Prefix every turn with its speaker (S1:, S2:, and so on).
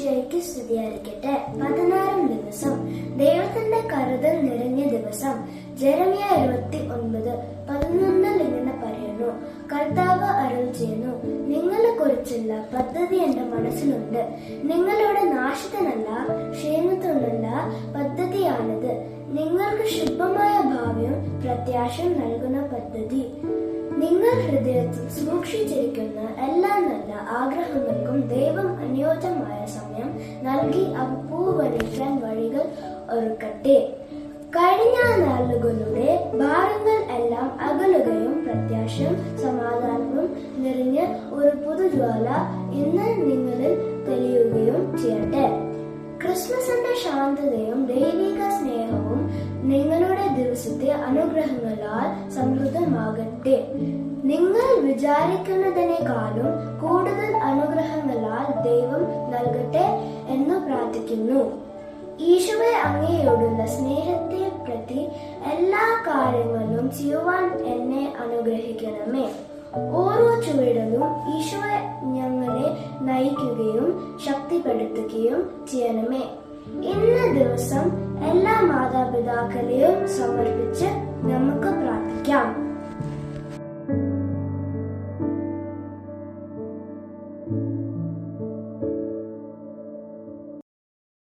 S1: ഈശോയ്ക്ക് സ്തുതിയായിരിക്കട്ടെ. 16 ദിവസം, ദൈവത്തിന്റെ കരുതൽ നിറഞ്ഞ ദിവസം. ജെറമ്യ 29:11 ഇങ്ങനെ പറയുന്നു: കർത്താവ് അരുൾ ചെയ്യുന്നു, നിങ്ങളെ കുറിച്ചുള്ള പദ്ധതി എന്റെ മനസ്സിലുണ്ട്. നിങ്ങളുടെ നാശത്തിനല്ല, ക്ഷേമത്തിനുള്ള പദ്ധതിയാണിത്. നിങ്ങൾക്ക് ശുഭമായ ഭാവിയും പ്രത്യാശയും നൽകുന്ന പദ്ധതി. നിങ്ങൾ ഹൃദയത്തിൽ സൂക്ഷിച്ചിരിക്കുന്ന എല്ലാ നല്ല ആഗ്രഹങ്ങൾക്കും ദൈവം അനുയോജ്യമായ സമയം നൽകി അവ പൂവണിക്കാൻ വഴികൾ ഒരുക്കട്ടെ. കഴിഞ്ഞ നാളുകളുടെ ഭാരങ്ങൾ എല്ലാം അകലുകയും പ്രത്യാശയും സമാധാനവും നിറഞ്ഞ ഒരു പുതുജ്വാല ഇന്ന് നിങ്ങളിൽ തെളിയുകയും ചെയ്യട്ടെ. ക്രിസ്മസിന്റെ ശാന്തതയും ദൈവിക സ്നേഹവും നിങ്ങളുടെ ദിവസത്തെ അനുഗ്രഹങ്ങളാൽ സമൃദ്ധമാകട്ടെ. നിങ്ങൾ വിചാരിക്കുന്നതിനേക്കാളും കൂടുതൽ അനുഗ്രഹങ്ങളാൽ ദൈവം നൽകട്ടെ എന്ന് പ്രാർത്ഥിക്കുന്നു. ഈശോയെ അങ്ങയോടുള്ള സ്നേഹത്തെ പ്രതി എല്ലാ കാര്യങ്ങളും ചെയ്യുവാൻ എന്നെ അനുഗ്രഹിക്കണമേ. ഓരോ ചുവടിലും ഈശോയെ ഞങ്ങളെ നയിക്കുകയും ശക്തിപ്പെടുത്തുകയും ചെയ്യണമേ. ഇന്ന ദിവസം എല്ലാ മാതാപിതാക്കളെയും സമർപ്പിച്ച് നമുക്ക് പ്രാർത്ഥിക്കാം.